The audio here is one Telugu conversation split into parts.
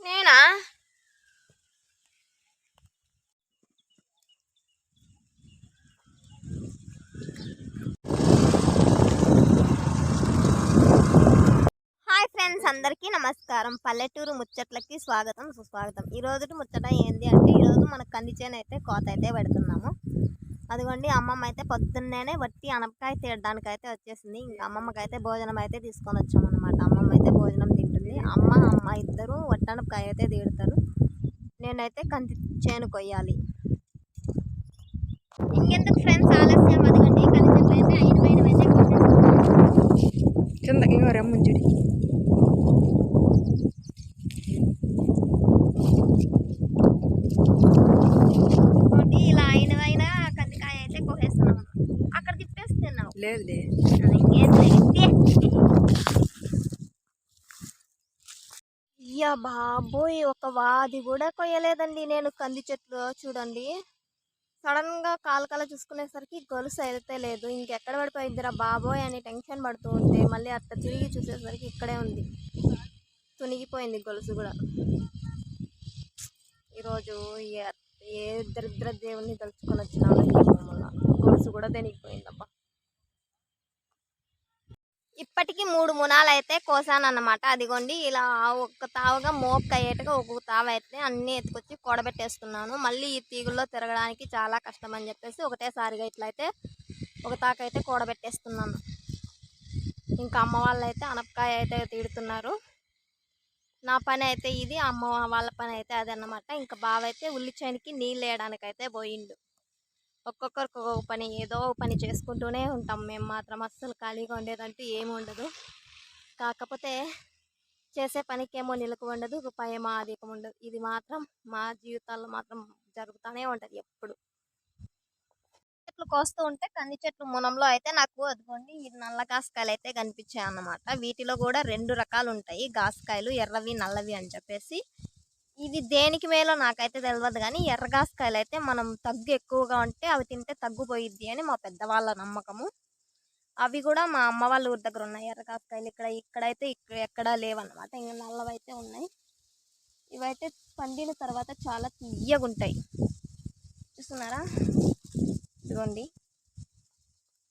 నేనా హాయ్ ఫ్రెండ్స్, అందరికీ నమస్కారం. పల్లెటూరు ముచ్చట్లకి స్వాగతం సుస్వాగతం. ఈరోజు ముచ్చట ఏంది అంటే, ఈరోజు మన కంది చేను అయితే కోత అయితే పెడుతున్నాము. అదిగోండి, అమ్మమ్మ అయితే పొద్దున్నేనే వట్టి అనపకాయ తీయడానికి అయితే వచ్చేసింది. ఇంకా అమ్మమ్మకి అయితే భోజనం అయితే తీసుకొని వచ్చామన్నమాట. అమ్మమ్మ అయితే భోజనం తింటుంది. అమ్మ ఇద్దరు వట్టి అనపకాయ అయితే తీడుతారు. నేనైతే కంది చేను కొయ్యాలి. ఇంకెందుకు ఫ్రెండ్స్ ఆలస్యం, అదిగండి కంది చెట్లు అయితే అయినవైనవైతే కింద ఇంకో రమ్ముంచుడి. ఇలా అయినవైన కందికాయ అయితే కోసేస్తున్నాం. అక్కడ తిప్పేస్తున్నావు. లేదులే, ఇంకేం అయ్యా బాబోయ్, ఒక వాది కూడా కొయ్యలేదండి నేను కంది చెట్లు. చూడండి, సడన్ గా కాలు చూసుకునేసరికి గొలుసు అయితే లేదు. ఇంకెక్కడ పడిపోయిద్దిరా బాబోయ్ అని టెన్షన్ పడుతూ ఉంటే మళ్ళీ అట్లా తిరిగి చూసేసరికి ఇక్కడే ఉంది. తునిగిపోయింది గొలుసు కూడా. ఈరోజు ఏ దరిద్ర దేవుణ్ణి తలుచుకొని వచ్చినాను, గొలుసు కూడా తెనిగిపోయిందబ్బా. ఇప్పటికి 3 మునాలు అయితే కోసానన్నమాట. అదిగోండి, ఇలా ఒక్క తావుగా మోక్క అయ్యేట్టుగా ఒక్కొక్క తావు అయితే అన్నీ ఎత్తుకొచ్చి కూడబెట్టేస్తున్నాను. మళ్ళీ ఈ తీగుల్లో తిరగడానికి చాలా కష్టం అని చెప్పేసి ఒకటేసారిగా ఇట్లయితే ఒక తాకైతే కూడబెట్టేస్తున్నాను. ఇంకా అమ్మ వాళ్ళు అయితే అనపకాయ అయితే తీడుతున్నారు. నా పని అయితే ఇది, అమ్మ వాళ్ళ పని అయితే అది అన్నమాట. ఇంకా బావ అయితే ఉల్లి చేనికి నీళ్ళు వేయడానికి అయితే పోయిండు. ఒక్కొక్కరికి ఒక్కొక్క పని, ఏదో పని చేసుకుంటూనే ఉంటాం మేము మాత్రం. అస్సలు ఖాళీగా ఉండేదంటూ ఏమి ఉండదు. కాకపోతే చేసే పనికేమో నిలుకు ఉండదు, రూపాయేమో అధికం ఉండదు. ఇది మాత్రం మా జీవితాల్లో మాత్రం జరుగుతూనే ఉంటుంది ఎప్పుడు. చెట్లు కోస్తూ ఉంటే కంది చెట్లు మునంలో అయితే నాకు అదిగోండి ఈ నల్ల గాసకాయలు అయితే కనిపించాయి అన్నమాట. వీటిలో కూడా 2 రకాలు ఉంటాయి గాసకాయలు, ఎర్రవి నల్లవి అని చెప్పేసి. ఇది దేనికి మేలో నాకైతే తెలియదు, కానీ ఎర్రగాసకాయలు అయితే మనం తగ్గు ఎక్కువగా ఉంటే అవి తింటే తగ్గుపోయిద్ది అని మా పెద్దవాళ్ళ నమ్మకము. అవి కూడా మా అమ్మ వాళ్ళ ఊరి దగ్గర ఉన్నాయి ఎర్రగాసకాయలు. ఇక్కడైతే ఎక్కడా లేవన్నమాట. ఇంకా నల్లవైతే ఉన్నాయి. ఇవైతే పండిన తర్వాత చాలా తీయగుంటాయి, చూస్తున్నారా. ఇదిగోండి,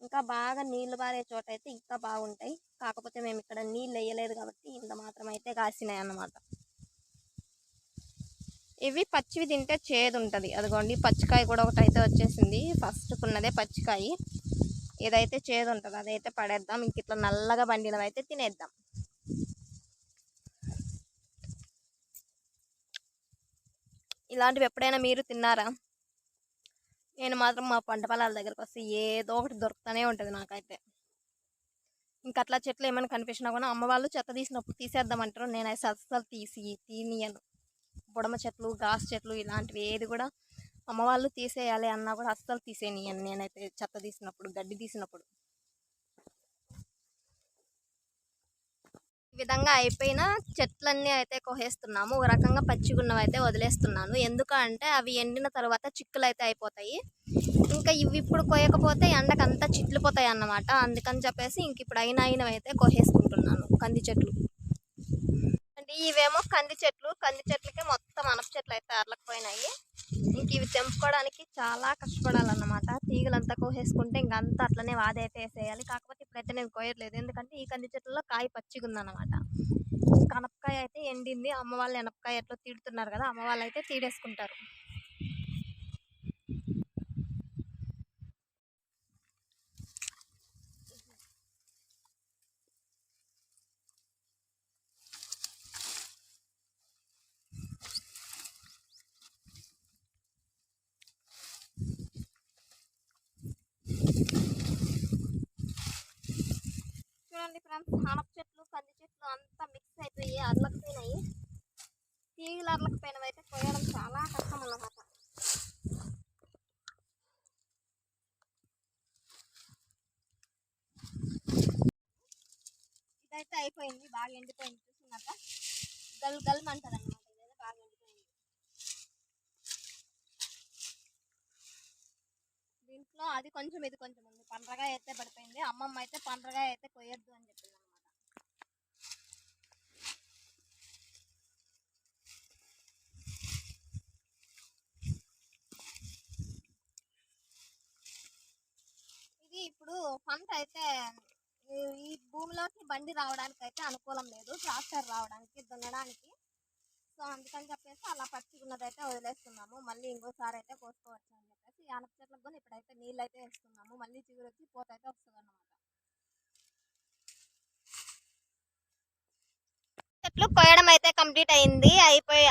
ఇంకా బాగా నీళ్లు బారే చోట అయితే ఇంకా బాగుంటాయి. కాకపోతే మేము ఇక్కడ నీళ్ళు వేయలేదు కాబట్టి ఇంత మాత్రం అయితే కాసినాయి అన్నమాట. ఇవి పచ్చివి తింటే చేదు ఉంటుంది. అదిగోండి, పచ్చికాయ కూడా ఒకటి అయితే వచ్చేసింది. ఫస్ట్ ఉన్నదే పచ్చికాయ. ఏదైతే చేదు ఉంటుంది అదైతే పడేద్దాం. ఇంక ఇట్లా నల్లగా పండినవి అయితే తినేద్దాం. ఇలాంటివి ఎప్పుడైనా మీరు తిన్నారా? నేను మాత్రం మా పంట పొలాల దగ్గరకు వస్తే ఏదో ఒకటి దొరుకుతూనే ఉంటుంది నాకైతే. ఇంకా అట్లా చెట్లు ఏమైనా కనిపించినా కూడా అమ్మ వాళ్ళు చెత్త తీసినప్పుడు తీసేద్దామంటారు. నేనైతే అస్సలు తీనియను. బుడమ చెట్లు, గాసు చెట్లు ఇలాంటివి ఏది కూడా అమ్మ వాళ్ళు తీసేయాలి అన్నా కూడా అస్సలు తీసేయనియను నేనైతే. చెత్త తీసినప్పుడు, గడ్డి తీసినప్పుడు. ఈ విధంగా అయిపోయిన చెట్లన్నీ అయితే కోసేస్తున్నాము. ఒక రకంగా పచ్చిగున్నవి అయితే వదిలేస్తున్నాను. ఎందుకంటే అవి ఎండిన తర్వాత చిక్కులు అయితే అయిపోతాయి. ఇంకా ఇవి ఇప్పుడు కోయకపోతే ఎండకంతా చిట్లిపోతాయి అన్నమాట. అందుకని చెప్పేసి ఇంక ఇప్పుడు అయినవి అయితే కోసేసుకుంటున్నాను కంది చెట్లు. అంటే ఇవేమో కంది చెట్లకి మొత్తం అనప చెట్లు అయితే అరలకపోయినాయి. ఇంక ఇవి తెంపుకోవడానికి చాలా కష్టపడాలన్నమాట. తీగలంతా కోసేసుకుంటే ఇంకంతా అట్లనే వాదైతే వేసేయాలి. కాకపోతే ఇప్పుడైతే నేను కోయట్లేదు, ఎందుకంటే ఈ కంది చెట్లలో కాయ పచ్చిగా ఉందన్నమాట. ఇంకా అనపకాయ అయితే ఎండింది. అమ్మ వాళ్ళు అనపకాయ ఎట్లా తీడుతున్నారు కదా, అమ్మ వాళ్ళు అయితే తీడేసుకుంటారు. చూడండి ఫ్రెండ్స్, అనప చెట్లు కంది చెట్లు అంతా మిక్స్ అయిపోయి అరలకపోయినాయి. తీగలు అరలకపోయినవి అయితే కోయడం చాలా కష్టం అన్నమాట. ఇదైతే అయిపోయింది, బాగా ఎండిపోయింది. చూస్తున్నాక గల్ అంటది అన్నమాట. ఇదైతే బాగా ఎండిపోయింది. దీంట్లో అది కొంచెం ఇది కొంచెం ఉంది. పండ్రగా అయితే పడిపోయింది. అమ్మమ్మ అయితే పండ్రగా అయితే కొయ్యొద్దు అని చెప్పింది అనమాట. ఇప్పుడైతే ఈ భూమిలోకి బండి రావడానికి అయితే అనుకూలం లేదు, ట్రాక్టర్ రావడానికి దున్నడానికి. సో అందుకని చెప్పేసి అలా పచ్చిగున్నదైతే వదిలేస్తున్నాము. మళ్ళీ ఇంకోసారి అయితే కోసుకోవచ్చు అని చెప్పేసి ఈ ఆనప చెట్లకు కూడా ఇప్పుడైతే నీళ్ళు అయితే వేస్తున్నాము. మళ్ళీ చిగురు వచ్చి పూత అయితే వస్తుంది అన్నమాట. చెట్లు కోయడం అయితే కంప్లీట్ అయింది.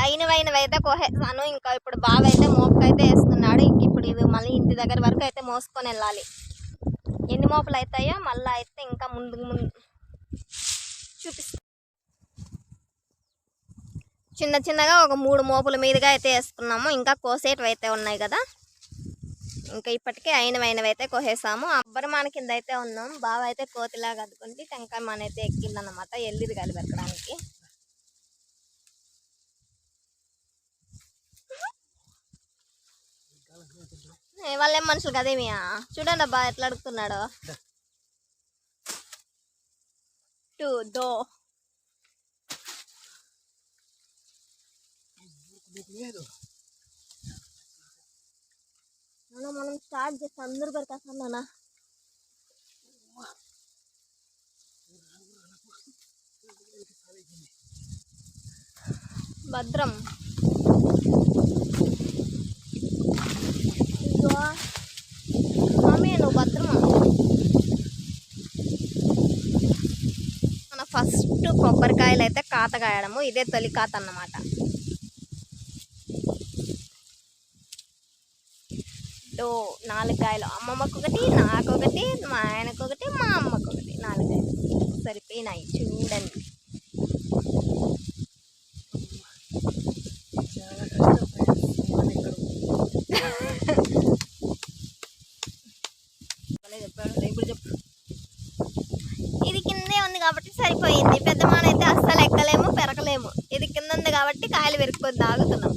అయినవైనవి అయితే కోసేసాను. ఇంకా ఇప్పుడు బాగా అయితే మోపుకైతే వేస్తున్నాడు. ఇంక ఇప్పుడు ఇవి మళ్ళీ ఇంటి దగ్గర వరకు అయితే మోసుకొని వెళ్ళాలి. ఎన్ని మోపులు అవుతాయో మళ్ళీ అయితే ఇంకా ముందు చూపిస్తాను. చిన్న చిన్నగా ఒక 3 మోపుల మీదుగా అయితే వేసుకున్నాము. ఇంకా కోసేటివి అయితే ఉన్నాయి కదా, ఇంకా ఇప్పటికే అయినవైనవి అయితే కోసేసాము. అబ్బరమాన కింద అయితే ఉన్నాం. బాగా అయితే కోతిలాగా అద్దుకుంటే టెంకాయ మాన అయితే ఎక్కిందన్నమాట, ఎల్లిది కలిపి పెట్టడానికి. వాళ్ళేం మనుషులు కదేమియా, చూడండి అబ్బా ఎట్లా అడుగుతున్నాడు. మనం స్టార్ట్ చేస్తే అందరూ పెడతాం నాన్న. భద్రం మమ్మీ నువ్వు భద్రమా. మన ఫస్ట్ కొబ్బరికాయలు అయితే కాత కాయడము, ఇదే తొలి కాత అన్నమాట. 4 కాయలు, అమ్మమ్మకొకటి, నాకొకటి, మా ఆయనకొకటి, మా అమ్మకొకటి, 4 కాయలు సరిపోయినాయి. చూడండి ఇప్పుడు చెప్పు. ఇది కిందే ఉంది కాబట్టి సరిపోయింది. పెద్ద మానైతే అస్సలు ఎక్కలేము పెరగలేము. ఇది కింద ఉంది కాబట్టి కాయలు పెరుక్కొని తాగుతున్నాం.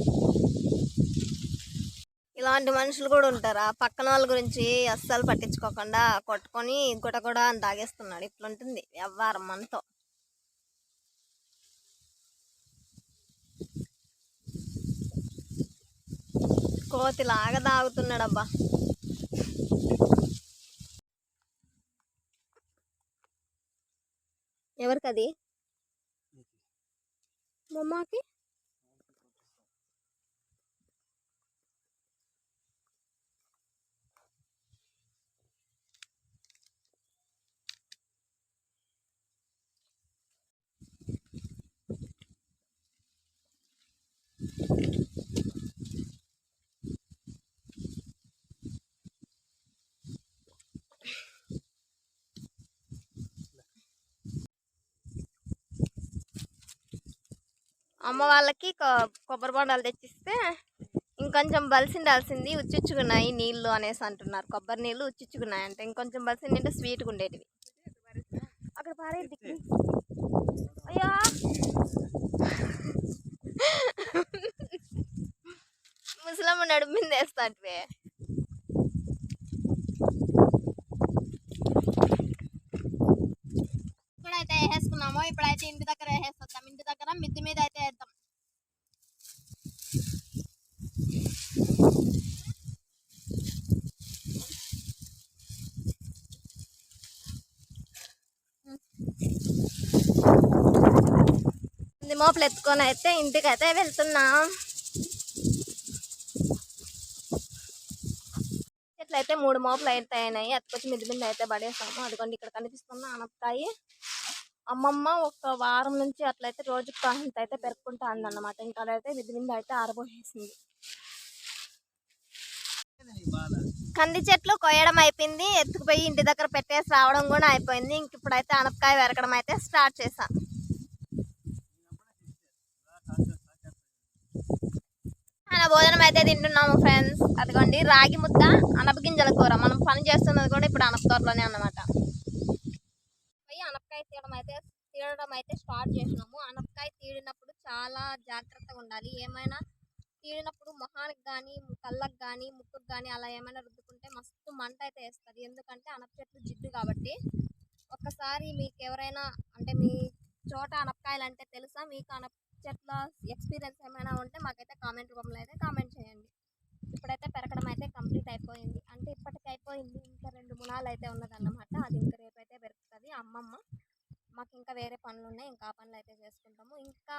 ఇలాంటి మనుషులు కూడా ఉంటారా, పక్కన వాళ్ళ గురించి అస్సలు పట్టించుకోకుండా కొట్టుకొని గుటగుడ అని తాగేస్తున్నాడు. ఇట్లుంటుంది వ్యవహారం మనతో. కోతిలాగా తాగుతున్నాడు అబ్బా. ఎవరికది? మమ్మకి. అమ్మ వాళ్ళకి కొబ్బరి బొండాలు తెచ్చిస్తే ఇంకొంచెం బలిసిండాల్సింది, ఉచ్చుచ్చుకున్నాయి నీళ్ళు అనేసి అంటున్నారు. కొబ్బరి నీళ్ళు ఉచ్చుచ్చుకున్నాయి అంటే ఇంకొంచెం బలిసింది అంటే స్వీట్గా ఉండేటివి. అక్కడ పారేది అయ్యా. ముసలమ్మ నడుమింద వేస్తాంటివే. ఇప్పుడైతే వేసేసుకున్నాము. ఇప్పుడైతే ఇంటి దగ్గర వేసేస్తాం. ఇంటి దగ్గర మిద్ది మీద అయితే వేద్దాం. మోపులు ఎత్తుకొని అయితే ఇంటికి అయితే వెళ్తున్నాం. చెట్లయితే 3 మోపులు అయితే అయినాయి. ఎత్తుకొచ్చి మిద్ది మీద అయితే పడేసాము. అదిగోండి ఇక్కడ కనిపిస్తున్న ఆనపకాయ. అమ్మమ్మ ఒక వారం నుంచి అట్లయితే రోజుకి కాంత అయితే పెరుక్కుంటా అందన్నమాట. ఇంకా అదైతే మిద్ది మీద అయితే ఆరబోసేసింది. కంది చెట్లు కొయ్యడం అయిపోయింది. ఎత్తుకుపోయి ఇంటి దగ్గర పెట్టేసి రావడం కూడా అయిపోయింది. ఇంక ఇప్పుడైతే ఆనపకాయ వెరకడం అయితే స్టార్ట్ చేశాం. భోజనం అయితే తింటున్నాము ఫ్రెండ్స్. అదిగోండి రాగి ముద్ద, అనపగింజల కూర. మనం పని చేస్తున్నది కూడా ఇప్పుడు అనపతోటలోనే అన్నమాట. పోయి అనపకాయ తీయడం అయితే స్టార్ట్ చేసినాము. అనపకాయ తీడినప్పుడు చాలా జాగ్రత్తగా ఉండాలి. ఏమైనా తీడినప్పుడు మొహానికి కానీ, కళ్ళకు కానీ, ముక్కుకు కానీ అలా ఏమైనా రుద్దుకుంటే మస్తు మంట అయితే వేస్తుంది. ఎందుకంటే అనప చెట్లు జిడ్డు కాబట్టి. ఒక్కసారి మీకు ఎవరైనా అంటే మీ చోట అనపకాయలు అంటే తెలుసా, మీకు అనప చెట్ల ఎక్స్పీరియన్స్ ఏమైనా ఉంటే మాకైతే కామెంట్ రూపంలో అయితే కామెంట్ చేయండి. ఇప్పుడైతే పెరగడం అయితే కంప్లీట్ అయిపోయింది. అంటే ఇప్పటికి అయిపోయింది. ఇంకా 2 మునాలు అయితే ఉన్నదన్నమాట. అది ఇంకా అమ్మమ్మ. మాకు ఇంకా వేరే పనులు ఉన్నాయి, ఇంకా ఆ పనులు అయితే చేసుకుంటాము. ఇంకా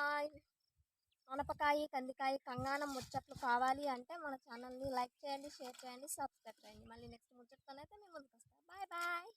అనపకాయ, కందికాయ, కంగానం ముచ్చట్లు కావాలి అంటే మన ఛానల్ని లైక్ చేయండి, షేర్ చేయండి, సబ్స్క్రైబ్ చేయండి. మళ్ళీ నెక్స్ట్ ముచ్చట్తోనైతే మేము ముందుకు వస్తాం. Bye bye.